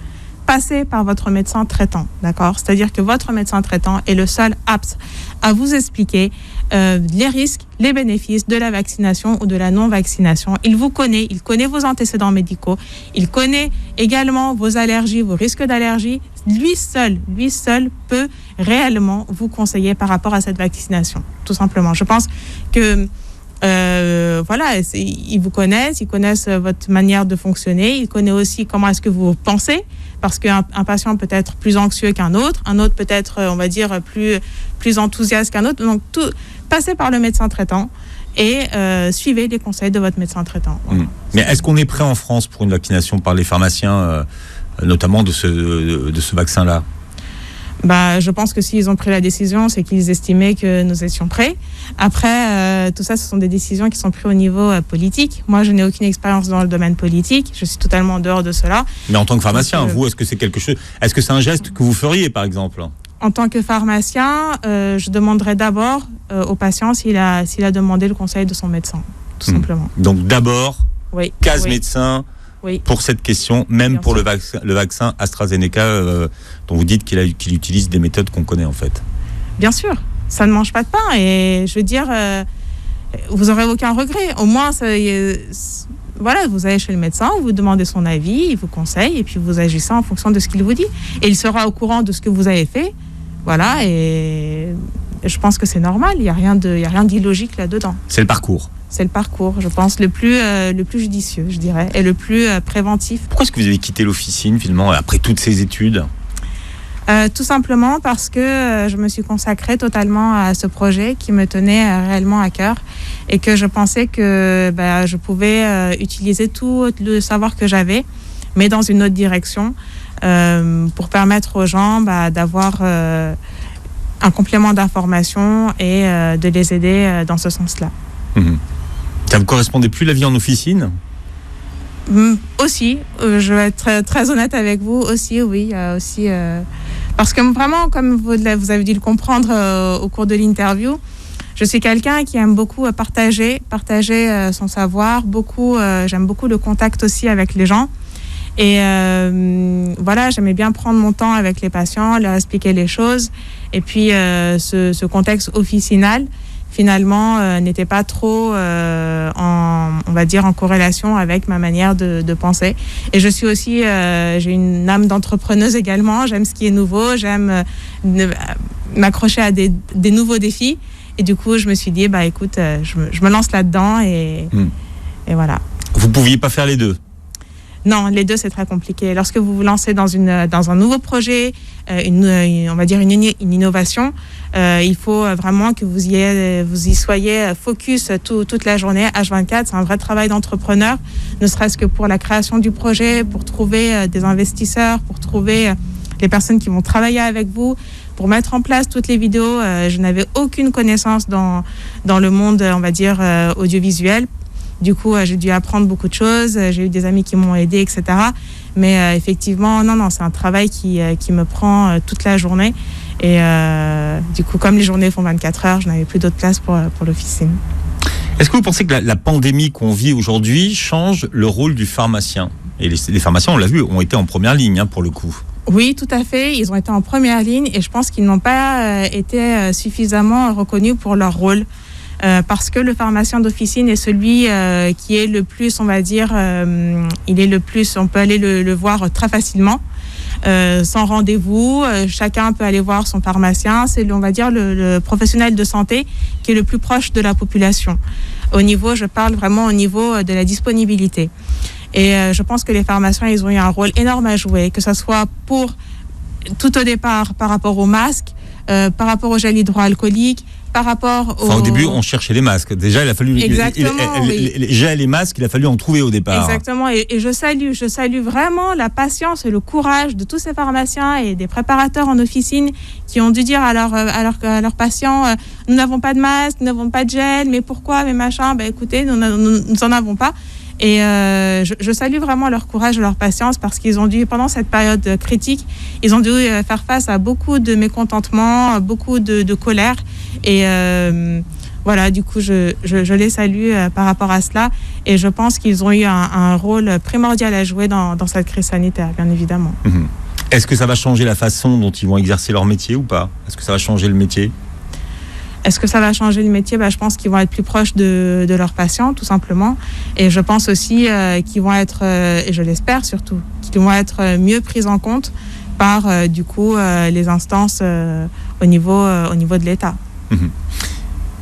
passez par votre médecin traitant, d'accord ? C'est-à-dire que votre médecin traitant est le seul apte à vous expliquer les risques, les bénéfices de la vaccination ou de la non-vaccination. Il vous connaît, il connaît vos antécédents médicaux, il connaît également vos allergies, vos risques d'allergie. Lui seul peut réellement vous conseiller par rapport à cette vaccination, tout simplement. Je pense que ils vous connaissent, ils connaissent votre manière de fonctionner, ils connaissent aussi comment est-ce que vous pensez, parce qu'un patient peut être plus anxieux qu'un autre, un autre peut être, on va dire, plus enthousiaste qu'un autre. Donc, passez par le médecin traitant et suivez les conseils de votre médecin traitant. Voilà. Mais est-ce qu'on est prêt en France pour une vaccination par les pharmaciens, notamment de ce vaccin-là ? Je pense que s'ils ont pris la décision, c'est qu'ils estimaient que nous étions prêts. Après, tout ça, ce sont des décisions qui sont prises au niveau politique. Moi, je n'ai aucune expérience dans le domaine politique. Je suis totalement en dehors de cela. Mais en tant que pharmacien, vous, est-ce que c'est quelque chose ? Est-ce que c'est un geste que vous feriez, par exemple ? En tant que pharmacien, je demanderais d'abord au patient s'il a demandé le conseil de son médecin, tout simplement. Donc d'abord, case médecin. Oui. Pour cette question, même bien pour le vaccin AstraZeneca, dont vous dites qu'il utilise des méthodes qu'on connaît en fait. Bien sûr, ça ne mange pas de pain et je veux dire, vous n'aurez aucun regret. Au moins, vous allez chez le médecin, vous demandez son avis, il vous conseille et puis vous agissez en fonction de ce qu'il vous dit. Et il sera au courant de ce que vous avez fait. Voilà, et je pense que c'est normal, il n'y a rien d'illogique là-dedans. C'est le parcours. C'est le parcours, je pense, le plus judicieux, je dirais, et le plus préventif. Pourquoi est-ce que vous avez quitté l'officine, finalement, après toutes ces études ? Tout simplement parce que je me suis consacrée totalement à ce projet qui me tenait réellement à cœur et que je pensais que je pouvais utiliser tout le savoir que j'avais, mais dans une autre direction, pour permettre aux gens d'avoir un complément d'information et de les aider dans ce sens-là. Ça ne vous correspondait plus la vie en officine ? Aussi, je vais être très, très honnête avec vous, aussi, oui. Parce que vraiment, comme vous avez dû le comprendre au cours de l'interview, je suis quelqu'un qui aime beaucoup partager son savoir. J'aime beaucoup le contact aussi avec les gens. Et j'aimais bien prendre mon temps avec les patients, leur expliquer les choses. Et puis, ce contexte officinal, finalement, n'était pas trop, en corrélation avec ma manière de penser. Et je suis aussi, j'ai une âme d'entrepreneuse également. J'aime ce qui est nouveau. J'aime m'accrocher à des nouveaux défis. Et du coup, je me suis dit, écoute, je me lance là-dedans et voilà. Vous ne pouviez pas faire les deux ? Non, les deux, c'est très compliqué. Lorsque vous vous lancez dans un nouveau projet, une innovation, il faut vraiment que vous y soyez focus toute la journée, H24. C'est un vrai travail d'entrepreneur, ne serait-ce que pour la création du projet, pour trouver des investisseurs, pour trouver les personnes qui vont travailler avec vous, pour mettre en place toutes les vidéos. Je n'avais aucune connaissance dans le monde, on va dire, audiovisuel. Du coup, j'ai dû apprendre beaucoup de choses. J'ai eu des amis qui m'ont aidé, etc. Mais effectivement, non, c'est un travail qui me prend toute la journée. Et du coup, comme les journées font 24 heures, je n'avais plus d'autre place pour l'officine. Est-ce que vous pensez que la pandémie qu'on vit aujourd'hui change le rôle du pharmacien ? Et les pharmaciens, on l'a vu, ont été en première ligne, pour le coup. Oui, tout à fait. Ils ont été en première ligne et je pense qu'ils n'ont pas été suffisamment reconnus pour leur rôle. Parce que le pharmacien d'officine est celui qui est le plus, on va dire, on peut aller le voir très facilement, sans rendez-vous. Chacun peut aller voir son pharmacien. C'est, on va dire, le professionnel de santé qui est le plus proche de la population. Je parle vraiment au niveau de la disponibilité. Et je pense que les pharmaciens, ils ont eu un rôle énorme à jouer, que ce soit pour tout au départ par rapport aux masques, par rapport au gel hydroalcoolique, par rapport au... Enfin, au début, on cherchait les masques. Déjà, il a fallu... Les gels et les masques, il a fallu en trouver au départ. Exactement. Et je salue vraiment la patience et le courage de tous ces pharmaciens et des préparateurs en officine qui ont dû dire à leurs patients nous n'avons pas de masque, nous n'avons pas de gel, mais pourquoi, mais machin. Écoutez, nous n'en avons pas. Et je salue vraiment leur courage et leur patience parce qu'ils ont dû, pendant cette période critique, ils ont dû faire face à beaucoup de mécontentement, beaucoup de colère. Et voilà, du coup, je les salue par rapport à cela. Et je pense qu'ils ont eu un rôle primordial à jouer dans cette crise sanitaire, bien évidemment. Mmh. Est-ce que ça va changer la façon dont ils vont exercer leur métier ou pas ? Est-ce que ça va changer le métier ? Est-ce que ça va changer le métier ? Je pense qu'ils vont être plus proches de leurs patients, tout simplement. Et je pense aussi qu'ils vont être, et je l'espère surtout, qu'ils vont être mieux pris en compte par, du coup, les instances au niveau de l'État. Mmh.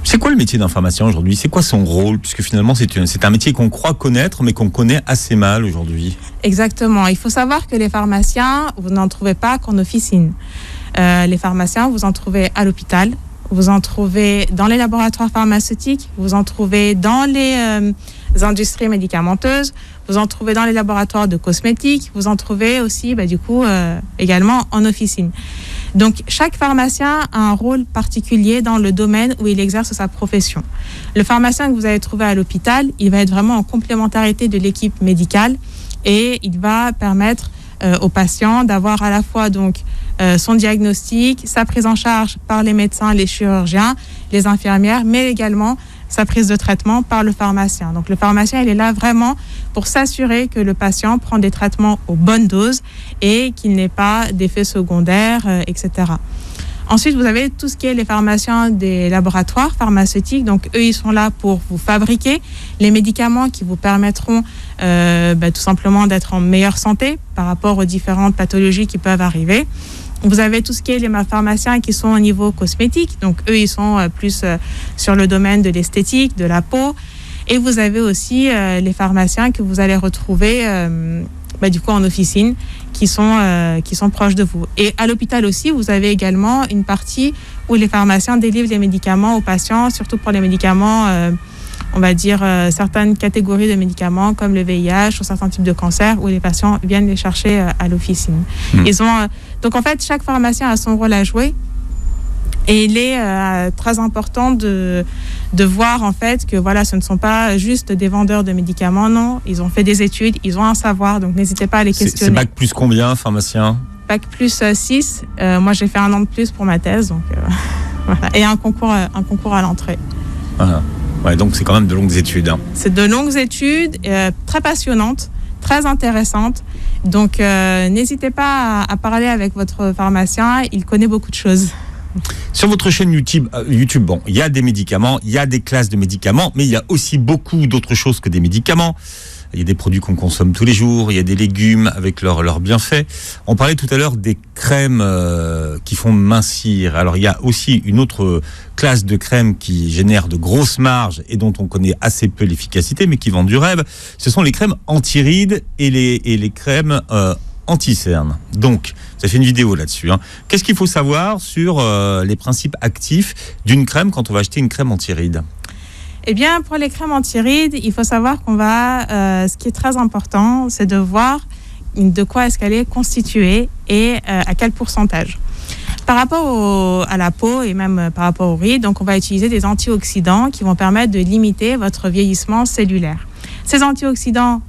C'est quoi le métier d'un pharmacien aujourd'hui ? C'est quoi son rôle ? Puisque finalement, c'est un métier qu'on croit connaître, mais qu'on connaît assez mal aujourd'hui. Exactement. Il faut savoir que les pharmaciens, vous n'en trouvez pas qu'en officine. Les pharmaciens, vous en trouvez à l'hôpital, vous en trouvez dans les laboratoires pharmaceutiques, vous en trouvez dans les industries médicamenteuses, vous en trouvez dans les laboratoires de cosmétiques, vous en trouvez aussi, également en officine. Donc, chaque pharmacien a un rôle particulier dans le domaine où il exerce sa profession. Le pharmacien que vous allez trouver à l'hôpital, il va être vraiment en complémentarité de l'équipe médicale et il va permettre aux patients d'avoir à la fois son diagnostic, sa prise en charge par les médecins, les chirurgiens, les infirmières, mais également sa prise de traitement par le pharmacien. Donc le pharmacien, il est là vraiment pour s'assurer que le patient prend des traitements aux bonnes doses et qu'il n'ait pas d'effets secondaires, etc. Ensuite, vous avez tout ce qui est les pharmaciens des laboratoires pharmaceutiques. Donc, eux, ils sont là pour vous fabriquer les médicaments qui vous permettront tout simplement d'être en meilleure santé par rapport aux différentes pathologies qui peuvent arriver. Vous avez tout ce qui est les pharmaciens qui sont au niveau cosmétique. Donc, eux, ils sont plus sur le domaine de l'esthétique, de la peau. Et vous avez aussi les pharmaciens que vous allez retrouver en officine qui sont proches de vous. Et à l'hôpital aussi, vous avez également une partie où les pharmaciens délivrent les médicaments aux patients, surtout pour les médicaments, certaines catégories de médicaments comme le VIH ou certains types de cancers où les patients viennent les chercher à l'officine. Donc en fait, chaque pharmacien a son rôle à jouer. Et il est très important de voir en fait que ce ne sont pas juste des vendeurs de médicaments, non. Ils ont fait des études, ils ont un savoir, donc n'hésitez pas à les questionner. C'est bac plus combien, pharmacien ? Bac plus 6. Moi, j'ai fait 1 an de plus pour ma thèse, donc voilà. Et un concours à l'entrée. Voilà. Ouais, donc c'est quand même de longues études. Hein. C'est de longues études, très passionnantes, très intéressantes. Donc n'hésitez pas à parler avec votre pharmacien, il connaît beaucoup de choses. Sur votre chaîne YouTube, il y a des médicaments, il y a des classes de médicaments, mais il y a aussi beaucoup d'autres choses que des médicaments. Il y a des produits qu'on consomme tous les jours, il y a des légumes avec leurs bienfaits. On parlait tout à l'heure des crèmes qui font mincir. Alors il y a aussi une autre classe de crèmes qui génère de grosses marges et dont on connaît assez peu l'efficacité, mais qui vendent du rêve. Ce sont les crèmes anti-rides et les crèmes anti-cernes. Donc, vous avez fait une vidéo là-dessus. Hein. Qu'est-ce qu'il faut savoir sur les principes actifs d'une crème quand on va acheter une crème anti-rides ? Eh bien, pour les crèmes anti-rides, il faut savoir ce qui est très important, c'est de voir de quoi est-ce qu'elle est constituée et à quel pourcentage. Par rapport à la peau et même par rapport aux rides, donc on va utiliser des antioxydants qui vont permettre de limiter votre vieillissement cellulaire. Ces antioxydants,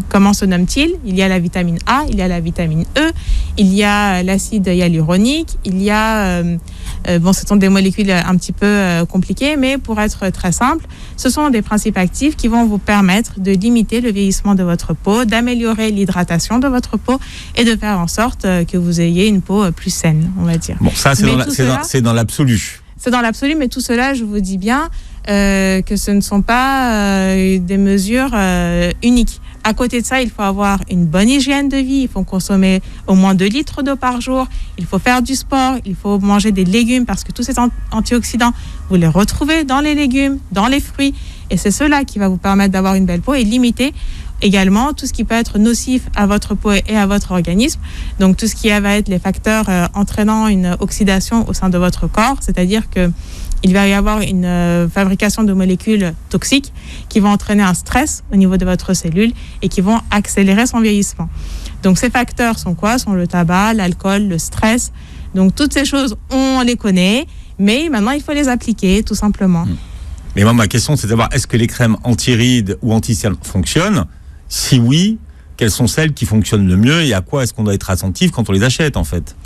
comment se nomment-ils ? Il y a la vitamine A, il y a la vitamine E, il y a l'acide hyaluronique, il y a... ce sont des molécules un petit peu compliquées, mais pour être très simple, ce sont des principes actifs qui vont vous permettre de limiter le vieillissement de votre peau, d'améliorer l'hydratation de votre peau et de faire en sorte que vous ayez une peau plus saine, on va dire. Bon, ça, c'est dans l'absolu. C'est dans l'absolu, mais tout cela, je vous dis bien que ce ne sont pas des mesures uniques. À côté de ça, il faut avoir une bonne hygiène de vie. Il faut consommer au moins 2 litres d'eau par jour. Il faut faire du sport. Il faut manger des légumes parce que tous ces antioxydants, vous les retrouvez dans les légumes, dans les fruits. Et c'est cela qui va vous permettre d'avoir une belle peau et limiter Également, tout ce qui peut être nocif à votre peau et à votre organisme, donc tout ce qui va être les facteurs entraînant une oxydation au sein de votre corps, c'est-à-dire que il va y avoir une fabrication de molécules toxiques qui vont entraîner un stress au niveau de votre cellule et qui vont accélérer son vieillissement. Donc ces facteurs sont quoi? Sont le tabac, l'alcool, le stress. Donc toutes ces choses, on les connaît, mais maintenant il faut les appliquer tout simplement. Mais moi, ma question, c'est de savoir, est-ce que les crèmes anti-rides ou anti-cernes fonctionnent? Si oui, quelles sont celles qui fonctionnent le mieux et à quoi est-ce qu'on doit être attentif quand on les achète en fait?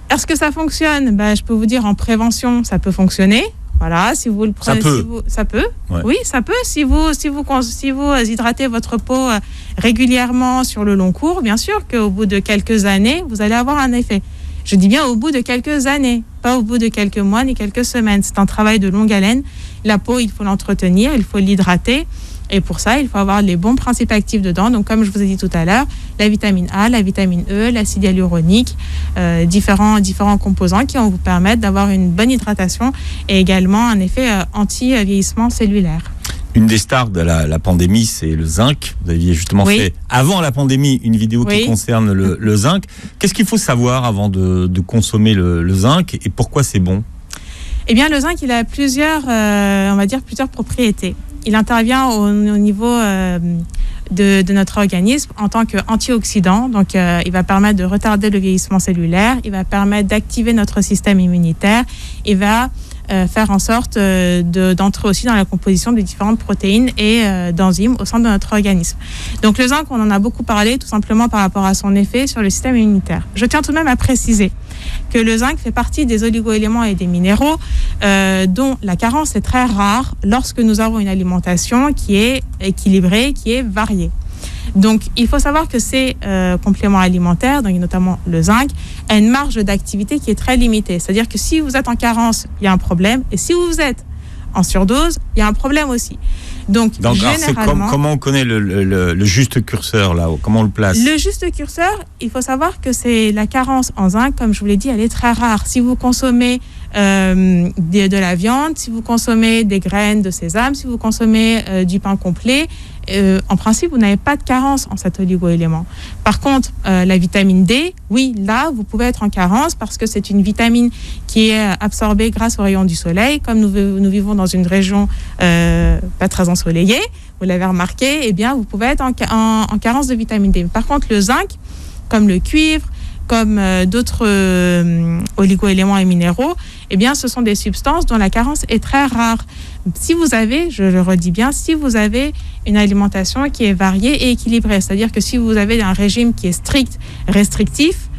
Est-ce que ça fonctionne? Je peux vous dire en prévention, ça peut fonctionner. Voilà, si vous le prenez, ça peut. Ouais. Oui, ça peut. Si vous hydratez votre peau régulièrement sur le long cours, bien sûr qu'au bout de quelques années, vous allez avoir un effet. Je dis bien au bout de quelques années, pas au bout de quelques mois ni quelques semaines. C'est un travail de longue haleine. La peau, il faut l'entretenir, il faut l'hydrater. Et pour ça, il faut avoir les bons principes actifs dedans. Donc, comme je vous ai dit tout à l'heure, la vitamine A, la vitamine E, l'acide hyaluronique, différents composants qui vont vous permettre d'avoir une bonne hydratation et également un effet anti-vieillissement cellulaire. Une des stars de la pandémie, c'est le zinc. Vous aviez justement fait, avant la pandémie, une vidéo qui concerne le zinc. Qu'est-ce qu'il faut savoir avant de consommer le zinc et pourquoi c'est bon? Eh bien, le zinc, il a plusieurs propriétés. Il intervient au niveau de notre organisme en tant qu'antioxydant. Donc, il va permettre de retarder le vieillissement cellulaire. Il va permettre d'activer notre système immunitaire. Il va faire en sorte d'entrer aussi dans la composition des différentes protéines et d'enzymes au sein de notre organisme. Donc, le zinc, on en a beaucoup parlé tout simplement par rapport à son effet sur le système immunitaire. Je tiens tout de même à préciser que le zinc fait partie des oligo-éléments et des minéraux dont la carence est très rare lorsque nous avons une alimentation qui est équilibrée, qui est variée. Donc, il faut savoir que ces compléments alimentaires, donc notamment le zinc, a une marge d'activité qui est très limitée. C'est-à-dire que si vous êtes en carence, il y a un problème. Et si vous êtes en surdose, il y a un problème aussi. Donc généralement, comment on connaît le juste curseur là? Comment on le place? Le juste curseur, il faut savoir que c'est la carence en zinc, comme je vous l'ai dit, elle est très rare. Si vous consommez de la viande, si vous consommez des graines de sésame, si vous consommez du pain complet, en principe, vous n'avez pas de carence en cet oligo-élément. Par contre, la vitamine D, oui, là, vous pouvez être en carence parce que c'est une vitamine qui est absorbée grâce aux rayons du soleil. Comme nous vivons dans une région pas très ensoleillée, vous l'avez remarqué, eh bien, vous pouvez être en carence de vitamine D. Par contre, le zinc, comme le cuivre, comme d'autres oligo-éléments et minéraux, eh bien, ce sont des substances dont la carence est très rare. Si vous avez, je le redis bien, si vous avez une alimentation qui est variée et équilibrée, c'est-à-dire que si vous avez un régime qui est strict, restrictif,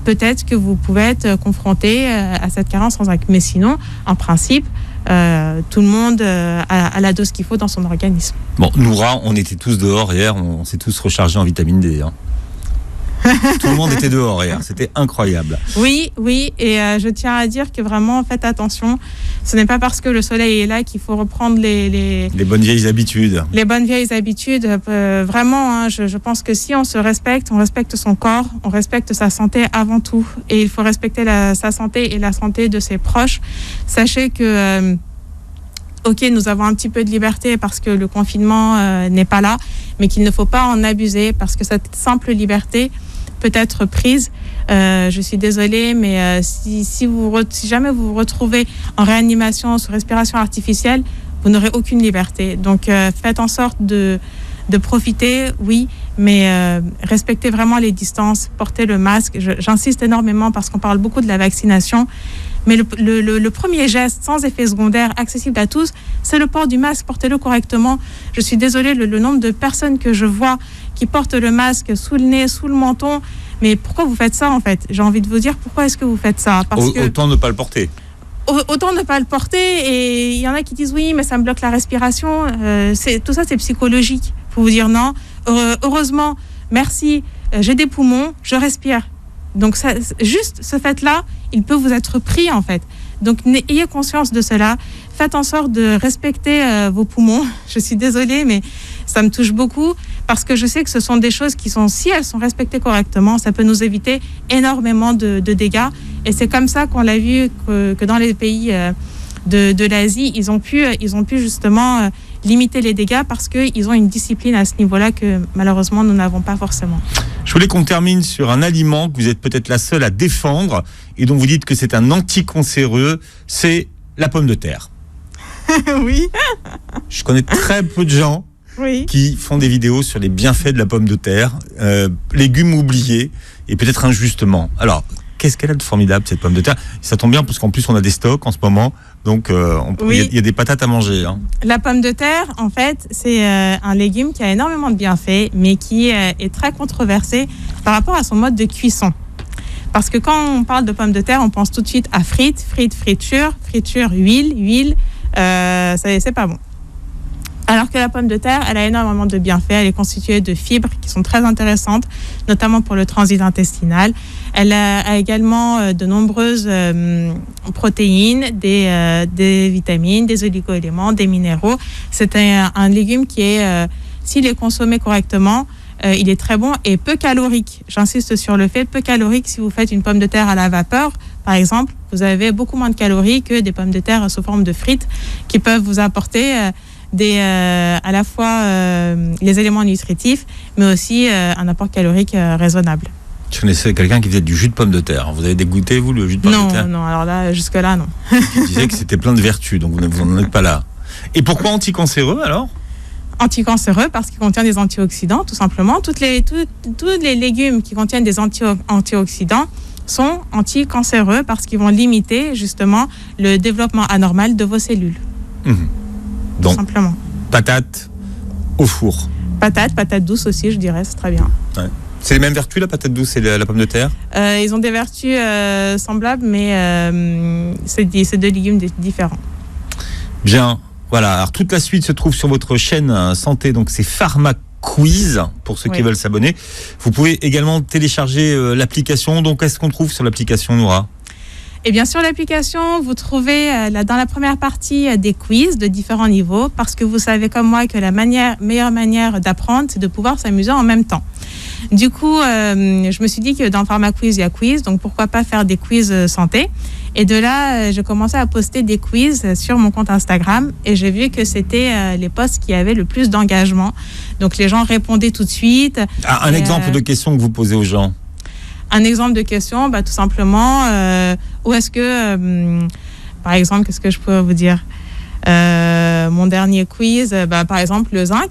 peut-être que vous pouvez être confronté à cette carence en zinc. Mais sinon, en principe, tout le monde a la dose qu'il faut dans son organisme. Bon, Noura, on était tous dehors hier, on s'est tous rechargés en vitamine D, hein. Tout le monde était dehors hier, c'était incroyable. Oui, et je tiens à dire que vraiment, faites attention. Ce n'est pas parce que le soleil est là qu'il faut reprendre les bonnes vieilles habitudes. Les bonnes vieilles habitudes, vraiment, je pense que si on se respecte, on respecte son corps, on respecte sa santé avant tout. Et il faut respecter sa santé et la santé de ses proches. Sachez que... Ok, nous avons un petit peu de liberté parce que le confinement n'est pas là, mais qu'il ne faut pas en abuser parce que cette simple liberté peut être prise. Je suis désolée, mais si jamais vous vous retrouvez en réanimation sous respiration artificielle, vous n'aurez aucune liberté. Donc, faites en sorte de profiter, oui, mais respectez vraiment les distances, portez le masque. J'insiste énormément parce qu'on parle beaucoup de la vaccination. Mais le premier geste, sans effet secondaire, accessible à tous, c'est le port du masque. Portez-le correctement. Je suis désolée, le nombre de personnes que je vois qui portent le masque sous le nez, sous le menton. Mais pourquoi vous faites ça, en fait? J'ai envie de vous dire, pourquoi est-ce que vous faites ça? Autant ne pas le porter. Autant ne pas le porter. Et il y en a qui disent, oui, mais ça me bloque la respiration. Tout ça, c'est psychologique. Il faut vous dire non. Heureusement, merci, j'ai des poumons, je respire. Donc, juste ce fait-là, il peut vous être pris, en fait. Donc, ayez conscience de cela. Faites en sorte de respecter vos poumons. Je suis désolée, mais ça me touche beaucoup parce que je sais que ce sont des choses qui sont, si elles sont respectées correctement, ça peut nous éviter énormément de dégâts. Et c'est comme ça qu'on l'a vu que dans les pays de l'Asie, ils ont pu justement limiter les dégâts parce qu'ils ont une discipline à ce niveau-là que malheureusement nous n'avons pas forcément. Je voulais qu'on termine sur un aliment que vous êtes peut-être la seule à défendre et dont vous dites que c'est un anticancéreux, c'est la pomme de terre. Oui. Je connais très peu de gens qui font des vidéos sur les bienfaits de la pomme de terre, légumes oubliés et peut-être injustement. Alors, qu'est-ce qu'elle a de formidable cette pomme de terre ? Ça tombe bien parce qu'en plus on a des stocks en ce moment, donc il y a des patates à manger. Hein. La pomme de terre, en fait, c'est un légume qui a énormément de bienfaits, mais qui est très controversé par rapport à son mode de cuisson. Parce que quand on parle de pomme de terre, on pense tout de suite à friture, huile, c'est pas bon. Alors que la pomme de terre, elle a énormément de bienfaits. Elle est constituée de fibres qui sont très intéressantes, notamment pour le transit intestinal. Elle a également de nombreuses protéines, des vitamines, des oligo-éléments, des minéraux. C'est un légume qui est, s'il est consommé correctement, il est très bon et peu calorique. J'insiste sur le fait, peu calorique. Si vous faites une pomme de terre à la vapeur, par exemple, vous avez beaucoup moins de calories que des pommes de terre sous forme de frites qui peuvent vous apporter à la fois les éléments nutritifs, mais aussi un apport calorique raisonnable. Je connaissais quelqu'un qui faisait du jus de pomme de terre. Vous avez dégoûté, vous, le jus de pomme de terre ? Non, alors là, jusque-là, non. Il disait que c'était plein de vertus, donc vous n'en êtes pas là. Et pourquoi anticancéreux, alors ? Anticancéreux parce qu'il contient des antioxydants, tout simplement. Tous les légumes qui contiennent des antioxydants sont anticancéreux parce qu'ils vont limiter, justement, le développement anormal de vos cellules. Donc, tout simplement. Patate au four. Patate douce aussi, je dirais, c'est très bien. Ouais. C'est les mêmes vertus, la patate douce et la pomme de terre ? Ils ont des vertus semblables, mais c'est deux légumes différents. Bien, voilà. Alors, toute la suite se trouve sur votre chaîne santé, donc c'est PharmaQuiz, pour ceux qui veulent s'abonner. Vous pouvez également télécharger l'application. Donc, qu'est-ce qu'on trouve sur l'application, Noura ? Et bien sur l'application, vous trouvez dans la première partie des quiz de différents niveaux, parce que vous savez comme moi que la meilleure manière d'apprendre, c'est de pouvoir s'amuser en même temps. Du coup, je me suis dit que dans PharmaQuiz, il y a quiz, donc pourquoi pas faire des quiz santé. Et de là, j'ai commencé à poster des quiz sur mon compte Instagram et j'ai vu que c'était les posts qui avaient le plus d'engagement. Donc les gens répondaient tout de suite. Un exemple de question que vous posez aux gens ? Un exemple de question, tout simplement, où est-ce que, par exemple, qu'est-ce que je peux vous dire ? Mon dernier quiz, par exemple, le zinc.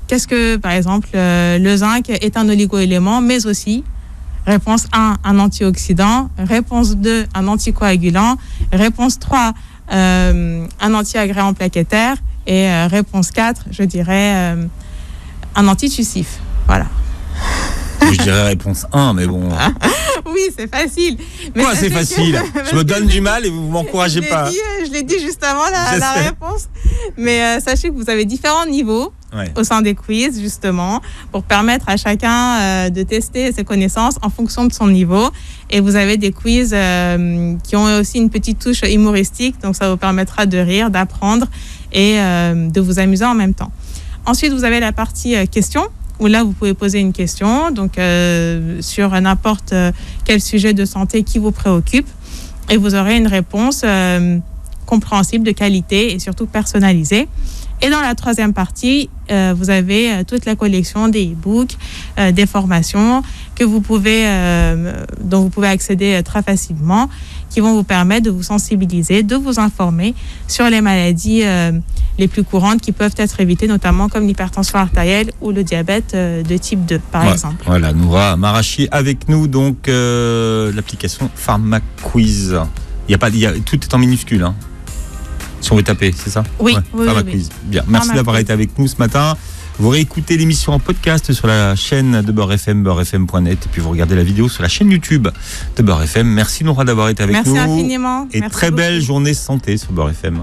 Qu'est-ce que, par exemple, le zinc est un oligo-élément, mais aussi, réponse 1, un antioxydant, réponse 2, un anticoagulant, réponse 3, un anti-agréant plaquettaire, et réponse 4, je dirais, un antitussif. Voilà. Je dirais réponse 1, mais bon. Oui, c'est facile. Mais c'est facile. Je me donne du mal et vous ne m'encouragez pas. Je l'ai dit juste avant la réponse. Mais sachez que vous avez différents niveaux au sein des quiz, justement, pour permettre à chacun de tester ses connaissances en fonction de son niveau. Et vous avez des quiz qui ont aussi une petite touche humoristique, donc ça vous permettra de rire, d'apprendre et de vous amuser en même temps. Ensuite, vous avez la partie questions, où là, vous pouvez poser une question donc, sur n'importe quel sujet de santé qui vous préoccupe et vous aurez une réponse compréhensible, de qualité et surtout personnalisée. Et dans la troisième partie, vous avez toute la collection des e-books, des formations dont vous pouvez accéder très facilement, qui vont vous permettre de vous sensibiliser, de vous informer sur les maladies les plus courantes qui peuvent être évitées, notamment comme l'hypertension artérielle ou le diabète de type 2, par exemple. Voilà, Noura Marachi avec nous, donc l'application PharmaQuiz. Tout est en minuscule, hein. Si on veut taper, c'est ça ? Oui, oui. Bien, merci d'avoir été avec nous ce matin. Vous réécoutez l'émission en podcast sur la chaîne de Beurre FM, beurrefm.net, et puis vous regardez la vidéo sur la chaîne YouTube de Beurre FM. Merci Noura d'avoir été avec nous. Merci infiniment. Et très belle journée santé sur Beurre FM.